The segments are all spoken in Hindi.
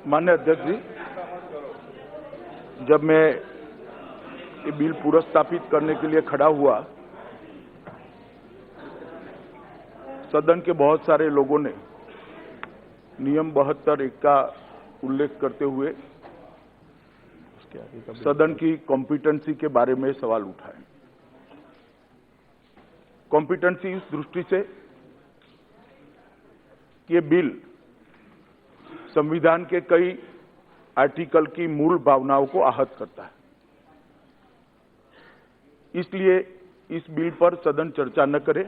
माननीय अध्यक्ष जी, जब मैं ये बिल पुरस्तापित करने के लिए खड़ा हुआ, सदन के बहुत सारे लोगों ने नियम 72(1) का उल्लेख करते हुए सदन की कॉम्पिटेंसी के बारे में सवाल उठाए। कॉम्पिटेंसी इस दृष्टि से कि ये बिल संविधान के कई आर्टिकल की मूल भावनाओं को आहत करता है, इसलिए इस बिल पर सदन चर्चा न करे,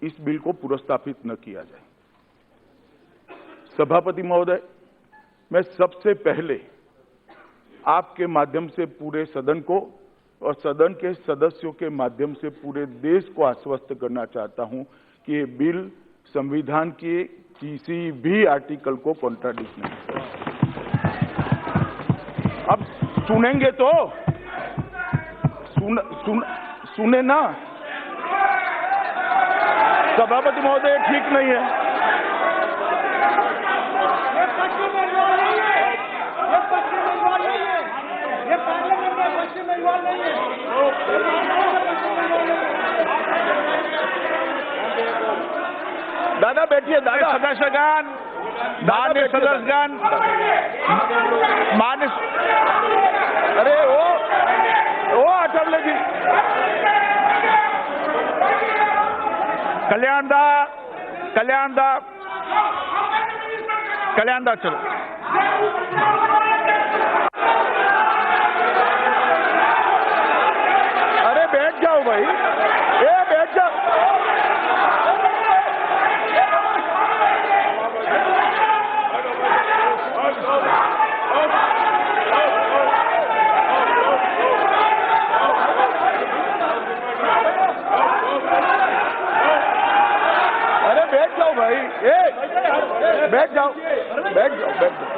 इस बिल को पुरस्तापित न किया जाए। सभापति महोदय, मैं सबसे पहले आपके माध्यम से पूरे सदन को और सदन के सदस्यों के माध्यम से पूरे देश को आश्वस्त करना चाहता हूं कि ये बिल संविधान के किसी भी आर्टिकल को कॉन्ट्राडिक्ट नहीं करता। अब सुनेंगे तो सुने ना। सभापति महोदय, ठीक नहीं है। दादा बैठिए। दादा सदस्यगण, मान्य सदस्यगण, मान्य, अरे वो अटल जी, कल्याण दा चलो। अरे बैठ जाओ भाई, बैठ जाओ। अरे बैठ जाओ भाई, बैठ जाओ, बैठ जाओ, बैठ जाओ।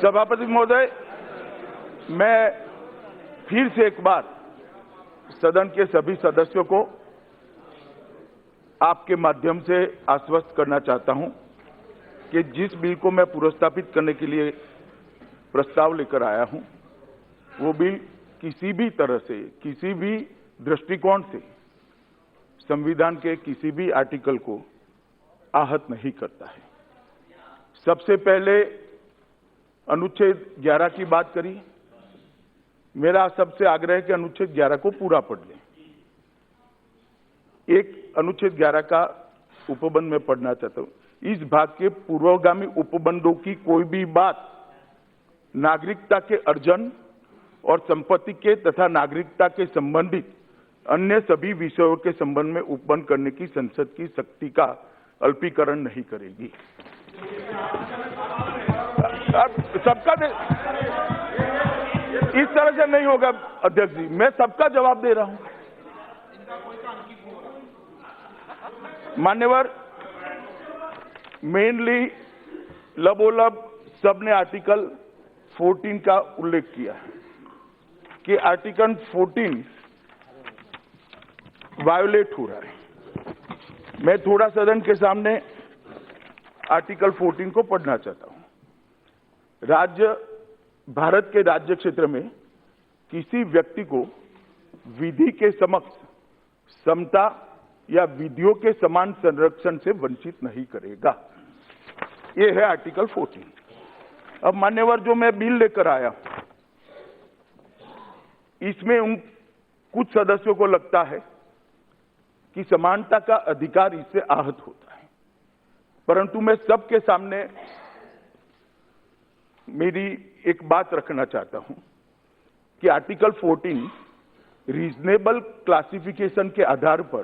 सभापति महोदय, मैं फिर से एक बार सदन के सभी सदस्यों को आपके माध्यम से आश्वस्त करना चाहता हूं कि जिस बिल को मैं पुरस्तापित करने के लिए प्रस्ताव लेकर आया हूं, वो बिल किसी भी तरह से, किसी भी दृष्टिकोण से संविधान के किसी भी आर्टिकल को आहत नहीं करता है। सबसे पहले अनुच्छेद 11 की बात करी। मेरा सबसे आग्रह है कि अनुच्छेद 11 को पूरा पढ़ लें। एक अनुच्छेद 11 का उपबंध में पढ़ना चाहता हूं। इस भाग के पूर्वगामी उपबंधों की कोई भी बात नागरिकता के अर्जन और संपत्ति के तथा नागरिकता के संबंधित अन्य सभी विषयों के संबंध में उपबंध करने की संसद की शक्ति का अल्पीकरण नहीं करेगी। सबका इस तरह से नहीं होगा अध्यक्ष जी, मैं सबका जवाब दे रहा हूं। मान्यवर, मेनली लबोलब सबने आर्टिकल 14 का उल्लेख किया कि आर्टिकल 14 वायोलेट हो रहा है। मैं थोड़ा सदन के सामने आर्टिकल 14 को पढ़ना चाहता हूं। भारत के राज्य क्षेत्र में किसी व्यक्ति को विधि के समक्ष समता या विधियों के समान संरक्षण से वंचित नहीं करेगा। ये है आर्टिकल 14। अब मान्यवर, जो मैं बिल लेकर आया, इसमें उन कुछ सदस्यों को लगता है कि समानता का अधिकार इससे आहत होता है, परंतु मैं सबके सामने मेरी एक बात रखना चाहता हूं कि आर्टिकल 14 रीजनेबल क्लासिफिकेशन के आधार पर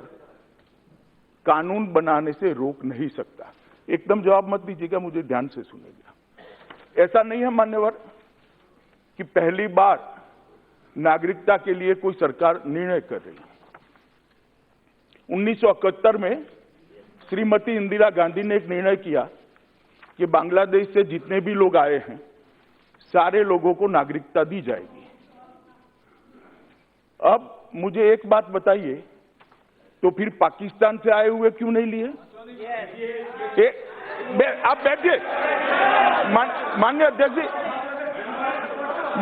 कानून बनाने से रोक नहीं सकता। एकदम जवाब मत दीजिएगा, मुझे ध्यान से सुनिएगा। ऐसा नहीं है मान्यवर कि पहली बार नागरिकता के लिए कोई सरकार निर्णय कर रही है। 1971 में श्रीमती इंदिरा गांधी ने एक निर्णय किया कि बांग्लादेश से जितने भी लोग आए हैं, सारे लोगों को नागरिकता दी जाएगी। अब मुझे एक बात बताइए, तो फिर पाकिस्तान से आए हुए क्यों नहीं लिए? आप बैठिए। माननीय अध्यक्ष जी,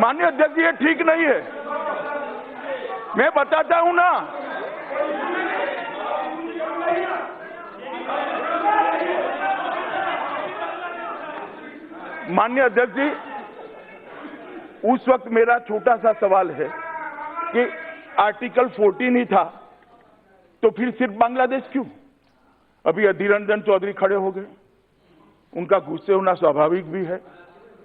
माननीय अध्यक्ष जी, ये ठीक नहीं है। मैं बताता हूं ना। माननीय अध्यक्ष जी, उस वक्त मेरा छोटा सा सवाल है कि आर्टिकल 14 ही था, तो फिर सिर्फ बांग्लादेश क्यों? अभी अधीर रंजन चौधरी खड़े हो गए, उनका गुस्से होना स्वाभाविक भी है।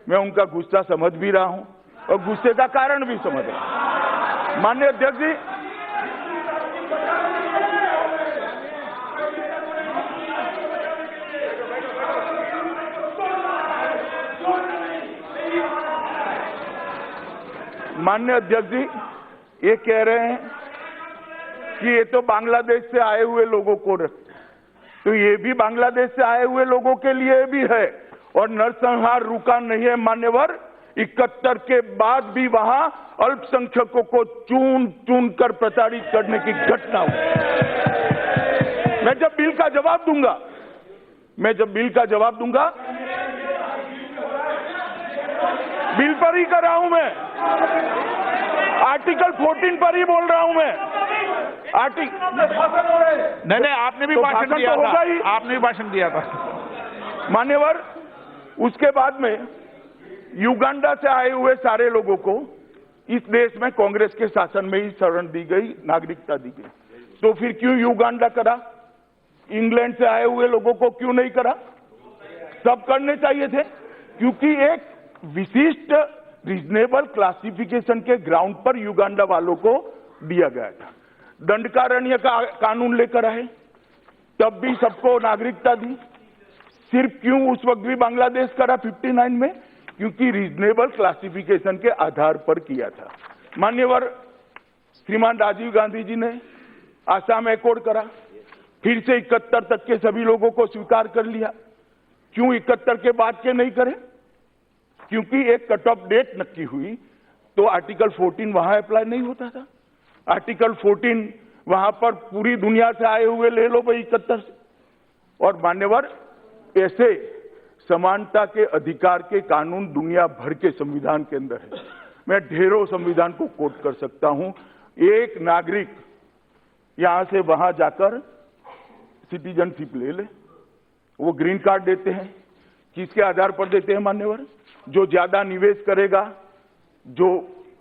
मैं उनका गुस्सा समझ भी रहा हूं और गुस्से का कारण भी समझ रहा हूं। माननीय अध्यक्ष जी, माननीय अध्यक्ष जी, ये कह रहे हैं कि ये तो बांग्लादेश से आए हुए लोगों को रखते, तो ये भी बांग्लादेश से आए हुए लोगों के लिए भी है। और नरसंहार रुका नहीं है मान्यवर। 71 के बाद भी वहां अल्पसंख्यकों को चुन चुन कर प्रताड़ित करने की घटना हुई। मैं जब बिल का जवाब दूंगा, बिल पर ही कर रहा हूं मैं, आर्टिकल 14 पर ही बोल रहा हूं मैं। नहीं, आपने भी तो भाषण दिया तो था। ही। आपने भी भाषण दिया था मान्यवर। उसके बाद में युगांडा से आए हुए सारे लोगों को इस देश में कांग्रेस के शासन में ही शरण दी गई, नागरिकता दी गई। तो फिर क्यों युगांडा करा? इंग्लैंड से आए हुए लोगों को क्यों नहीं करा? सब करने चाहिए थे, क्योंकि एक विशिष्ट रीजनेबल क्लासिफिकेशन के ग्राउंड पर युगांडा वालों को दिया गया था। दंडकारण्य का कानून लेकर आए, तब भी सबको नागरिकता दी। सिर्फ क्यों उस वक्त भी बांग्लादेश करा 59 में? क्योंकि रीजनेबल क्लासिफिकेशन के आधार पर किया था। मान्यवर श्रीमान राजीव गांधी जी ने आसाम एकॉर्ड करा, फिर से 71 तक के सभी लोगों को स्वीकार कर लिया। क्यों 71 के बाद के नहीं करे? क्योंकि एक कट ऑफ डेट नक्की हुई, तो आर्टिकल 14 वहां अप्लाई नहीं होता था। आर्टिकल 14 वहां पर पूरी दुनिया से आए हुए ले लो भाई 71 से। और मान्यवर, ऐसे समानता के अधिकार के कानून दुनिया भर के संविधान के अंदर है। मैं ढेरों संविधान को कोट कर सकता हूं। एक नागरिक यहां से वहां जाकर सिटीजनशिप ले ले, वो ग्रीन कार्ड देते हैं। किसके आधार पर देते हैं मान्यवर? जो ज्यादा निवेश करेगा, जो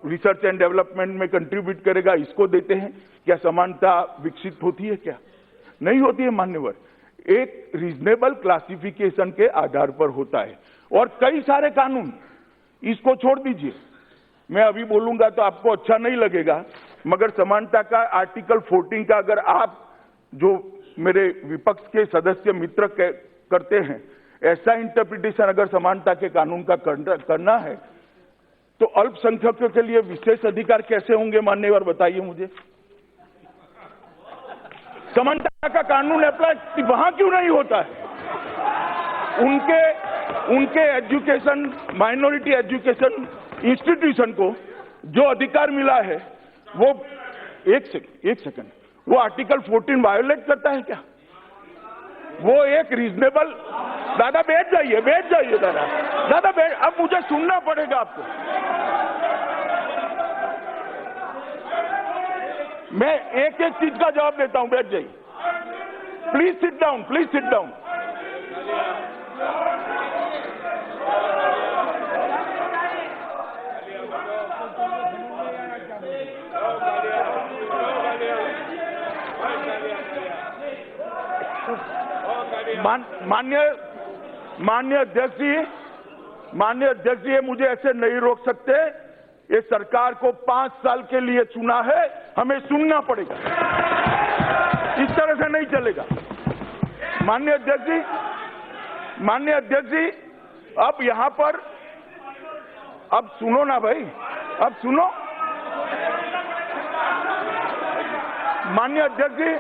रिसर्च एंड डेवलपमेंट में कंट्रीब्यूट करेगा, इसको देते हैं। क्या समानता विकसित होती है? क्या नहीं होती है मान्यवर। एक रीजनेबल क्लासिफिकेशन के आधार पर होता है। और कई सारे कानून, इसको छोड़ दीजिए, मैं अभी बोलूंगा तो आपको अच्छा नहीं लगेगा, मगर समानता का आर्टिकल 14 का अगर आप, जो मेरे विपक्ष के सदस्य मित्र करते हैं, ऐसा इंटरप्रिटेशन अगर समानता के कानून का करना है, तो अल्पसंख्यकों के लिए विशेष अधिकार कैसे होंगे मान्यवर? बताइए मुझे। समानता का कानून अप्लाई वहां क्यों नहीं होता है? उनके एजुकेशन, माइनॉरिटी एजुकेशन इंस्टीट्यूशन को जो अधिकार मिला है, वो एक सेकंड, वो आर्टिकल 14 वायोलेट करता है क्या? वो एक रीजनेबल, दादा बैठ जाइए दादा बैठ, अब मुझे सुनना पड़ेगा आपको। मैं एक एक चीज का जवाब देता हूं, बैठ जाइए। Please sit down, please sit down. माननीय अध्यक्ष जी, ये मुझे ऐसे नहीं रोक सकते। ये सरकार को 5 साल के लिए चुना है, हमें सुनना पड़ेगा। इस तरह से नहीं चलेगा। माननीय अध्यक्ष जी, अब यहां पर, अब सुनो ना भाई, अब सुनो। माननीय अध्यक्ष जी,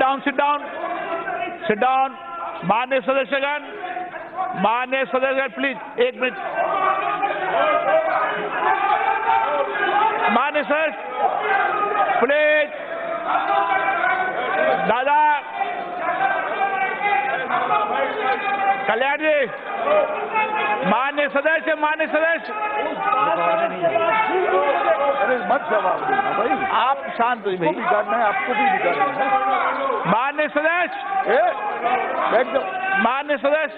Sit down. मान्य सदस्यगण, प्लीज 1 मिनट। मान्य सदस्य प्लीज, दादा कल्याण जी, मान्य सदस्य, अरे मत जवाब देना भाई, आप शांत हुई भाई, बिगाड़ना है आपको भी बिगाड़ना है। मान्य सदस्य, बैठ जाओ। मान्य सदस्य,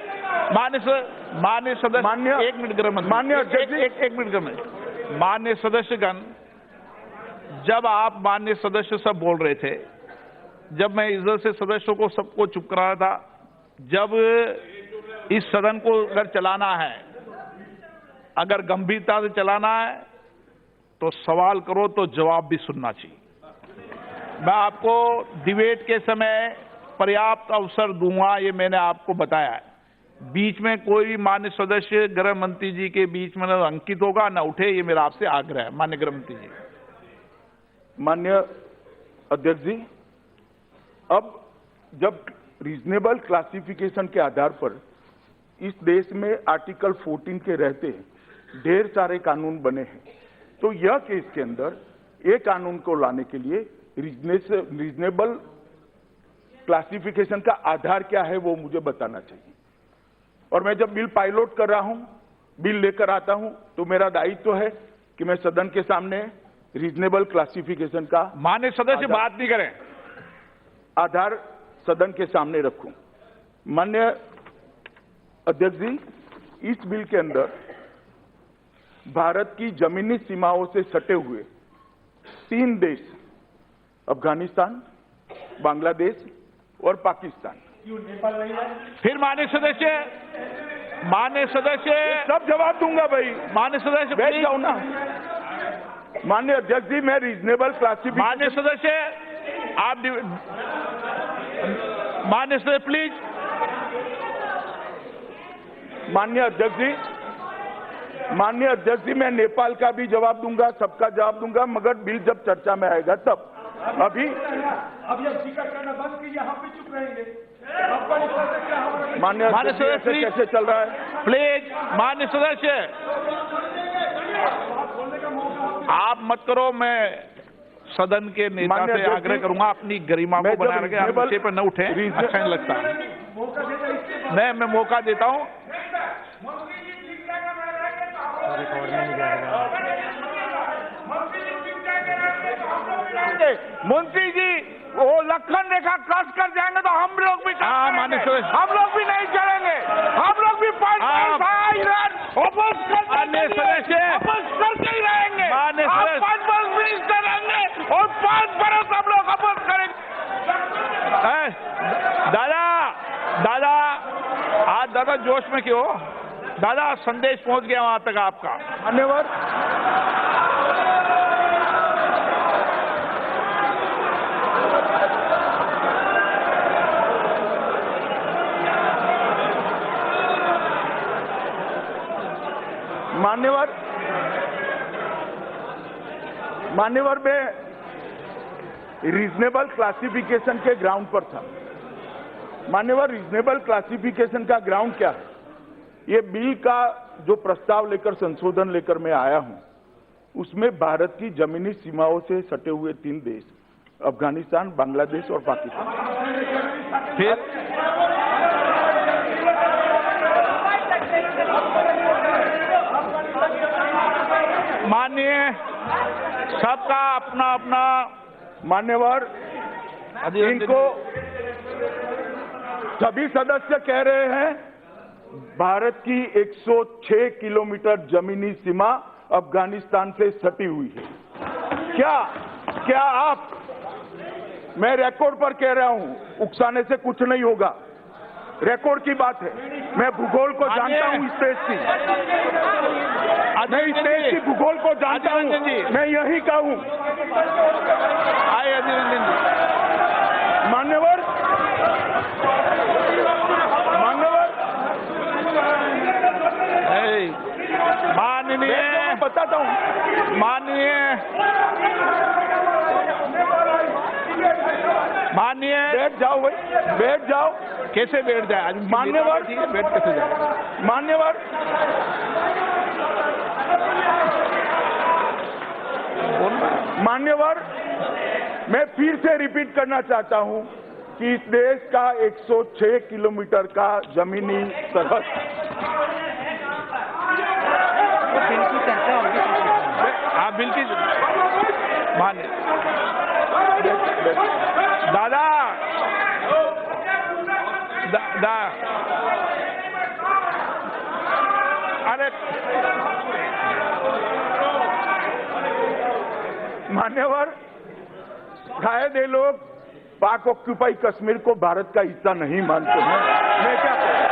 1 मिनट गृह मंत्री, मान्य अध्यक्ष जी, एक मिनट गृह मंत्री। मान्य सदस्यगण, जब आप मान्य सदस्य सब बोल रहे थे, जब मैं इधर से सदस्यों को सबको चुप करा रहा था, जब इस सदन को अगर चलाना है, अगर गंभीरता से चलाना है तो सवाल करो तो जवाब भी सुनना चाहिए। मैं आपको डिबेट के समय पर्याप्त अवसर दूंगा, ये मैंने आपको बताया है। बीच में कोई मान्य सदस्य गृह मंत्री जी के बीच में न अंकित होगा न उठे, ये मेरा आपसे आग्रह है। मान्य गृह मंत्री जी। माननीय अध्यक्ष जी, अब जब रीजनेबल क्लासिफिकेशन के आधार पर इस देश में आर्टिकल 14 के रहते ढेर सारे कानून बने हैं, तो यह केस के अंदर एक कानून को लाने के लिए रीजनेबल क्लासिफिकेशन का आधार क्या है वो मुझे बताना चाहिए। और मैं जब बिल पायलट कर रहा हूं, बिल लेकर आता हूं, तो मेरा दायित्व है कि मैं सदन के सामने रीजनेबल क्लासिफिकेशन का मान्य सदस्य बात नहीं करें, आधार सदन के सामने रखूं। माननीय अध्यक्ष जी, इस बिल के अंदर भारत की जमीनी सीमाओं से सटे हुए 3 देश, अफगानिस्तान, बांग्लादेश और पाकिस्तान। फिर मान्य सदस्य सब जवाब दूंगा भाई। मान्य सदस्य बैठ जाओ ना। माननीय अध्यक्ष जी, मैं रीजनेबल क्लासिफिकेशन। मान्य सदस्य आप मान्य सदस्य प्लीज। माननीय अध्यक्ष जी, मैं नेपाल का भी जवाब दूंगा, सबका जवाब दूंगा, मगर बिल जब चर्चा में आएगा तब। अभी जिक्र करना बंद कीजिए, हम भी चुप रहेंगे। माननीय सदस्य कैसे चल रहा है? प्लीज मान्य सदस्य आप मत करो। मैं सदन के नेता से आग्रह करूंगा अपनी गरिमा को बनाए रखें, आप विषय पर न उठे, अच्छा नहीं लगता। मैं मौका देता हूं। मंत्री जी वो लखन रेखा क्रॉस कर जाएंगे तो हम लोग भी हम लोग भी नहीं चलेंगे, हम लोग भी करके ही रहेंगे। 5 वर्ष मिनिस्टर रहेंगे और 5 बरस हम लोग अपोज करेंगे। दादा जोश में क्यों? दादा संदेश पहुंच गया वहां तक आपका। धन्यवाद। मान्यवर में रीजनेबल क्लासिफिकेशन के ग्राउंड पर था। मान्यवर, रीजनेबल क्लासिफिकेशन का ग्राउंड क्या है? ये बिल का जो प्रस्ताव लेकर, संशोधन लेकर मैं आया हूं, उसमें भारत की जमीनी सीमाओं से सटे हुए 3 देश, अफगानिस्तान, बांग्लादेश और पाकिस्तान। माननीय सबका अपना अपना। मान्यवर, इनको सभी सदस्य कह रहे हैं भारत की 106 किलोमीटर जमीनी सीमा अफगानिस्तान से सटी हुई है। क्या आप, मैं रिकॉर्ड पर कह रहा हूं, उकसाने से कुछ नहीं होगा, रिकॉर्ड की बात है। मैं भूगोल को जानता हूं, इस देश की, मैं इस देश की भूगोल को जानता हूं, मैं यही कहूं। आए अधीर रंजन जी। मान्यवर, माननीय बताता हूं, माननीय बैठ जाओ भाई, बैठ जाओ। कैसे बैठ जाए? आज मान्यवर बैठ कैसे जाए? मान्यवर, मैं फिर से रिपीट करना चाहता हूं कि इस देश का 106 किलोमीटर का जमीनी सरहद बिल की मान्य दादा अरे मान्यवर, शायद ये लोग पाक ऑक्यूपाई कश्मीर को भारत का हिस्सा नहीं मानते हैं। मैं क्या करूं?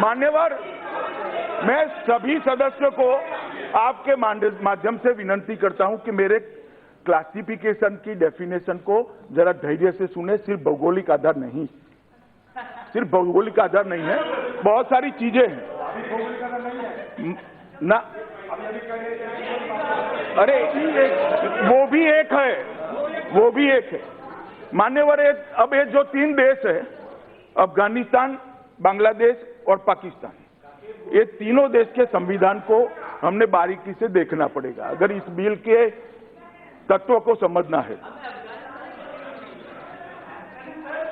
मान्यवर, मैं सभी सदस्यों को आपके माध्यम से विनंती करता हूं कि मेरे क्लासिफिकेशन की डेफिनेशन को जरा धैर्य से सुने। सिर्फ भौगोलिक आधार नहीं, सिर्फ भौगोलिक आधार नहीं है, बहुत सारी चीजें हैं ना। अरे वो भी एक है, वो भी एक है मान्यवर। अब ये जो 3 देश है, अफगानिस्तान, बांग्लादेश और पाकिस्तान, ये तीनों देश के संविधान को हमने बारीकी से देखना पड़ेगा अगर इस बिल के तत्व को समझना है।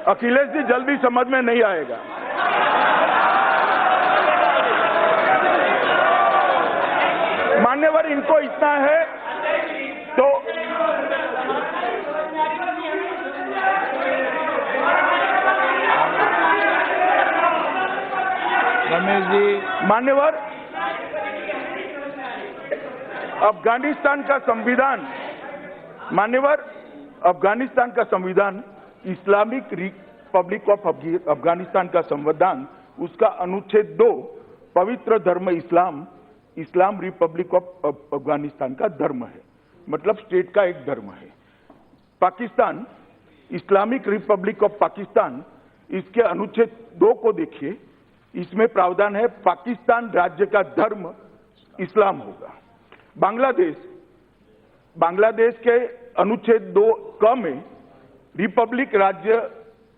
अखिलेश जी जल्दी समझ में नहीं आएगा। मान्यवर, इनको इतना है तो रमेश जी, मान्यवर, अफगानिस्तान का संविधान, मान्यवर, अफगानिस्तान का संविधान, इस्लामिक रिपब्लिक ऑफ अफगानिस्तान का संविधान, उसका अनुच्छेद 2 पवित्र धर्म इस्लाम, इस्लाम रिपब्लिक ऑफ अफगानिस्तान का धर्म है, मतलब स्टेट का एक धर्म है। Pakistan, Islamic Republic of Pakistan, इसके अनुच्छेद 2 को देखिए, इसमें प्रावधान है पाकिस्तान राज्य का धर्म इस्लाम होगा। बांग्लादेश, बांग्लादेश के अनुच्छेद 2 क में रिपब्लिक राज्य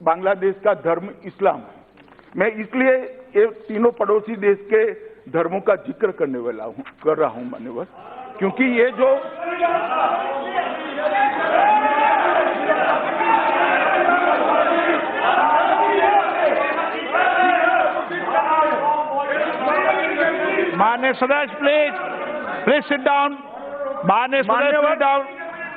बांग्लादेश का धर्म इस्लाम है। मैं इसलिए ये तीनों पड़ोसी देश के धर्मों का जिक्र करने वाला हूं, कर रहा हूं मान्यवर, क्योंकि ये जो मान्य सदस्य, प्लीज सिट डाउन। मान्य सदस्य, down,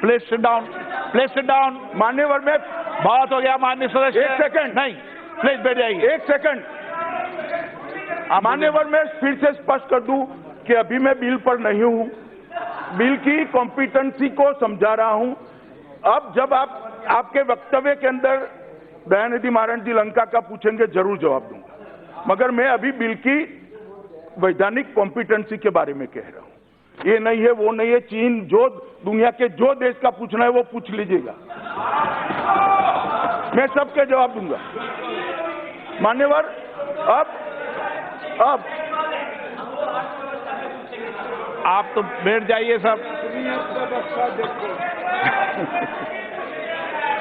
please sit down, please sit down. मान्यवर, में बहुत हो गया मान्य सदस्य। 1 सेकंड, नहीं, प्लीज बैठ जाइए। 1 सेकंड। मान्यवर, मैं फिर से स्पष्ट कर दूं कि अभी मैं बिल पर नहीं हूं, बिल की कॉम्पिटेंसी को समझा रहा हूं। अब जब आपके वक्तव्य के अंदर दयानिधि मारण जी लंका का पूछेंगे, जरूर जवाब दूंगा, मगर मैं अभी बिल की वैधानिक कॉम्पिटेंसी के बारे में कह रहा हूं। ये नहीं है, वो नहीं है, चीन, जो दुनिया के जो देश का पूछना है वो पूछ लीजिएगा, मैं सबके जवाब दूंगा। मान्यवर, अब आप तो बैठ जाइए सब।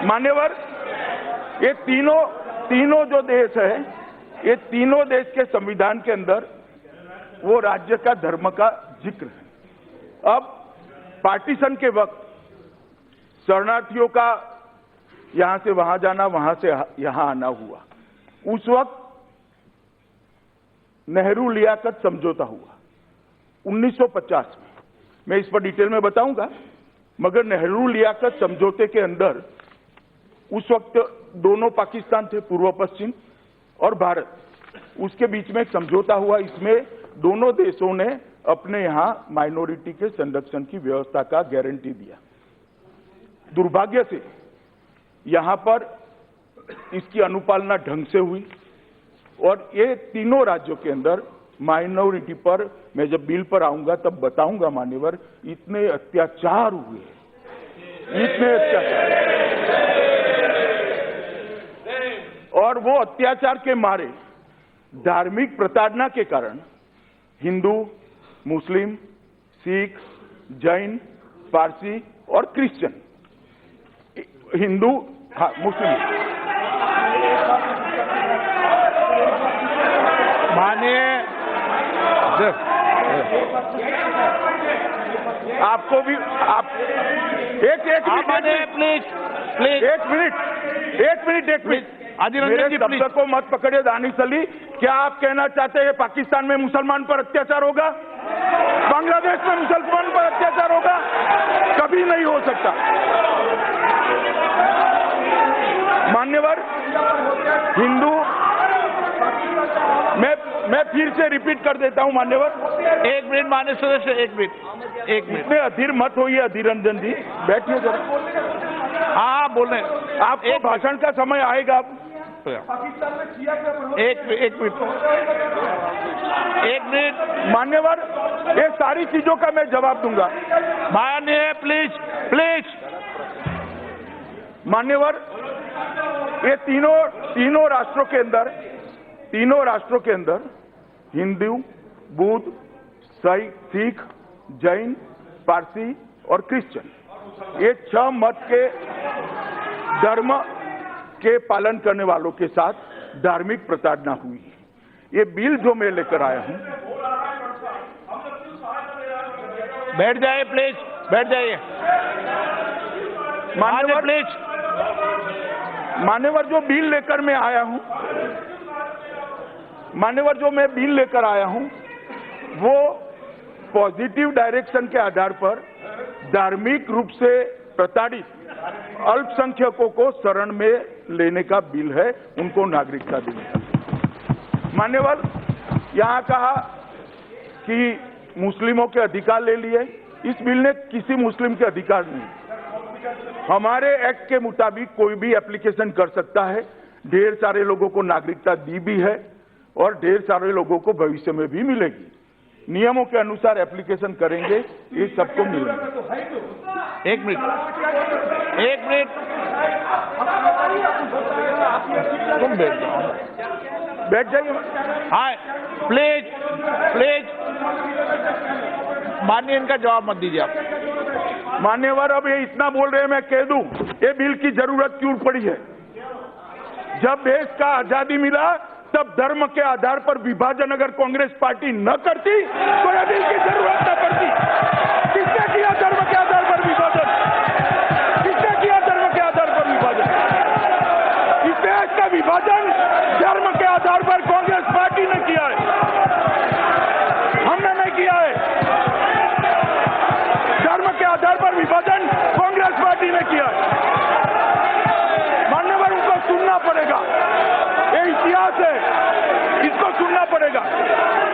मान्यवर, ये तीनों जो देश है, ये तीनों देश के संविधान के अंदर वो राज्य का धर्म का जिक्र है। अब पार्टीशन के वक्त शरणार्थियों का यहां से वहां जाना, वहां से यहां आना हुआ, उस वक्त नेहरू लियाकत समझौता हुआ 1950 में। मैं इस पर डिटेल में बताऊंगा, मगर नेहरू लियाकत समझौते के अंदर उस वक्त दोनों पाकिस्तान थे, पूर्व पश्चिम और भारत, उसके बीच में एक समझौता हुआ। इसमें दोनों देशों ने अपने यहां माइनॉरिटी के संरक्षण की व्यवस्था का गारंटी दिया। दुर्भाग्य से यहां पर इसकी अनुपालना ढंग से हुई और ये तीनों राज्यों के अंदर माइनॉरिटी पर मैं जब बिल पर आऊंगा तब बताऊंगा मान्यवर, इतने अत्याचार हुए, इतने अत्याचार, और वो अत्याचार के मारे धार्मिक प्रताड़ना के कारण हिंदू, मुस्लिम, सिख, जैन, पारसी और क्रिश्चियन, हिंदू, हाँ मुस्लिम, मानिए आपको भी आप एक प्लीज एक मिनट अधीर जी शब्द को मत पकड़िए दानिश अली। क्या आप कहना चाहते हैं पाकिस्तान में मुसलमान पर अत्याचार होगा, बांग्लादेश में मुसलमान पर अत्याचार होगा? कभी नहीं हो सकता। मान्यवर हिंदू, मैं फिर से रिपीट कर देता हूं मान्यवर। एक मिनट माननीय सदस्य, एक मिनट इसमें अधीर मत होइए अधीर रंजन जी, बैठिए जरा। हाँ बोल रहे हैं, आपको भाषण का समय आएगा। एक मिनट मान्यवर, ये सारी चीजों का मैं जवाब दूंगा। माननीय प्लीज मान्यवर, ये तीनों राष्ट्रों के अंदर हिंदू, बुद्ध, सिख, जैन, पारसी और क्रिश्चियन, ये 6 मत के धर्म के पालन करने वालों के साथ धार्मिक प्रताड़ना हुई है। ये बिल जो मैं लेकर आया हूं, बैठ जाइए प्लीज, बैठ जाइए मान्यवर प्लीज। मान्यवर जो बिल लेकर मैं आया हूं, मान्यवर जो मैं बिल लेकर आया हूं, वो पॉजिटिव डायरेक्शन के आधार पर धार्मिक रूप से प्रताड़ित अल्पसंख्यकों को शरण में लेने का बिल है, उनको नागरिकता देने का। मान्यवर, यहां कहा कि मुस्लिमों के अधिकार ले लिए, इस बिल ने किसी मुस्लिम के अधिकार नहीं। हमारे एक्ट के मुताबिक कोई भी एप्लीकेशन कर सकता है। ढेर सारे लोगों को नागरिकता दी भी है और ढेर सारे लोगों को भविष्य में भी मिलेगी। नियमों के अनुसार एप्लीकेशन करेंगे, ये सबको मिलेगा। एक मिनट तुम बैठ जाइए। हाँ प्लीज माननीय, इनका जवाब मत दीजिए आप। मान्यवर, अब ये इतना बोल रहे हैं, मैं कह दूं ये बिल की जरूरत क्यों पड़ी है। जब देश का आजादी मिला तब धर्म के आधार पर विभाजन अगर कांग्रेस पार्टी न करती तो ये बिल की जरूरत न पड़ती। किसने किया धर्म के आधार पर विभाजन? किसने किया धर्म के आधार पर विभाजन? इस देश का विभाजन धर्म के आधार पर कांग्रेस पार्टी ने किया है, हमने नहीं किया है। धर्म के आधार पर विभाजन कांग्रेस पार्टी ने किया है। मान्यवर, उनको सुनना पड़ेगा, ये इतिहास है, इसको सुनना पड़ेगा।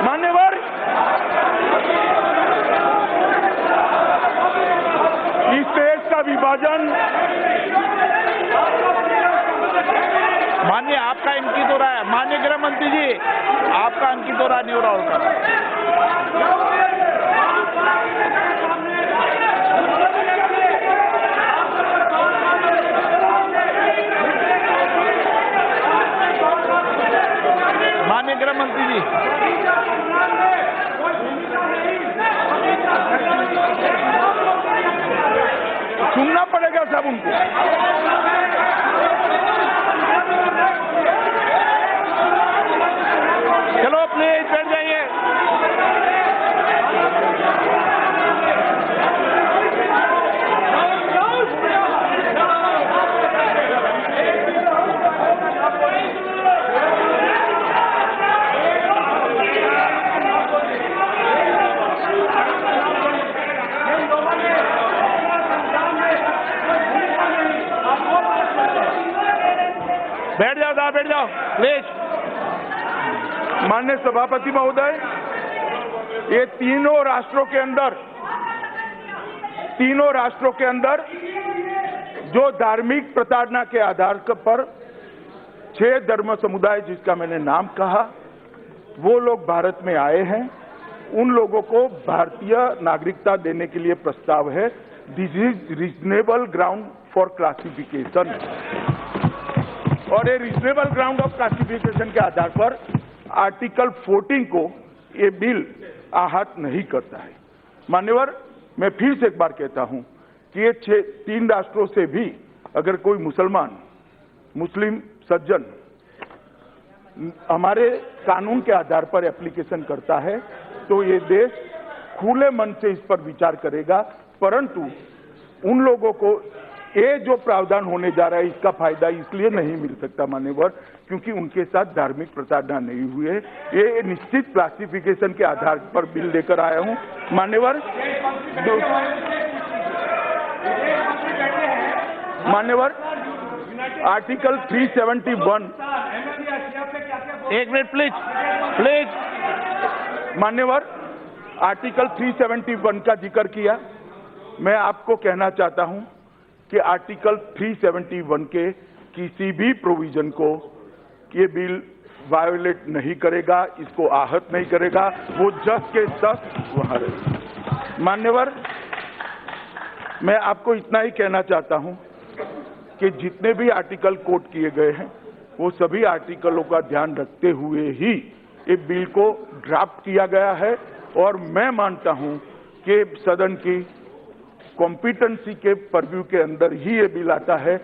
मान्यवर, इस देश का विभाजन, माननीय आपका अंकित हो रहा है, माननीय गृह मंत्री जी आपका अंकित हो रहा नहीं हो रहा होगा। माननीय गृह मंत्री जी, सुनना पड़ेगा सब उनको। चलो प्लीज बैठ जाइए। बैठ जाओ प्लीज। माननीय सभापति महोदय, ये तीनों राष्ट्रों के अंदर जो धार्मिक प्रताड़ना के आधार पर 6 धर्म समुदाय जिसका मैंने नाम कहा, वो लोग भारत में आए हैं, उन लोगों को भारतीय नागरिकता देने के लिए प्रस्ताव है। This is reasonable ground for classification, और ये रीजनेबल ग्राउंड ऑफ क्लासिफिकेशन के आधार पर आर्टिकल 14 को ये बिल आहत नहीं करता है। मान्यवर, मैं फिर से एक बार कहता हूं कि ये 3 राष्ट्रों से भी अगर कोई मुस्लिम सज्जन हमारे कानून के आधार पर एप्लीकेशन करता है तो ये देश खुले मन से इस पर विचार करेगा, परंतु उन लोगों को ये जो प्रावधान होने जा रहा है इसका फायदा इसलिए नहीं मिल सकता मान्यवर, क्योंकि उनके साथ धार्मिक प्रताड़ना नहीं हुई है। ये निश्चित क्लासिफिकेशन के आधार पर बिल लेकर आया हूं मान्यवर। आर्टिकल 371, एक मिनट प्लीज। मान्यवर, आर्टिकल 371 का जिक्र किया। मैं आपको कहना चाहता हूं कि आर्टिकल 371 के किसी भी प्रोविजन को ये बिल वायोलेट नहीं करेगा, इसको आहत नहीं करेगा, वो जस के तस वहां रहेगा। मान्यवर, मैं आपको इतना ही कहना चाहता हूं कि जितने भी आर्टिकल कोट किए गए हैं वो सभी आर्टिकलों का ध्यान रखते हुए ही ये बिल को ड्राफ्ट किया गया है, और मैं मानता हूं कि सदन की कॉम्पिटेंसी के परव्यू के अंदर ही ये बिल आता है।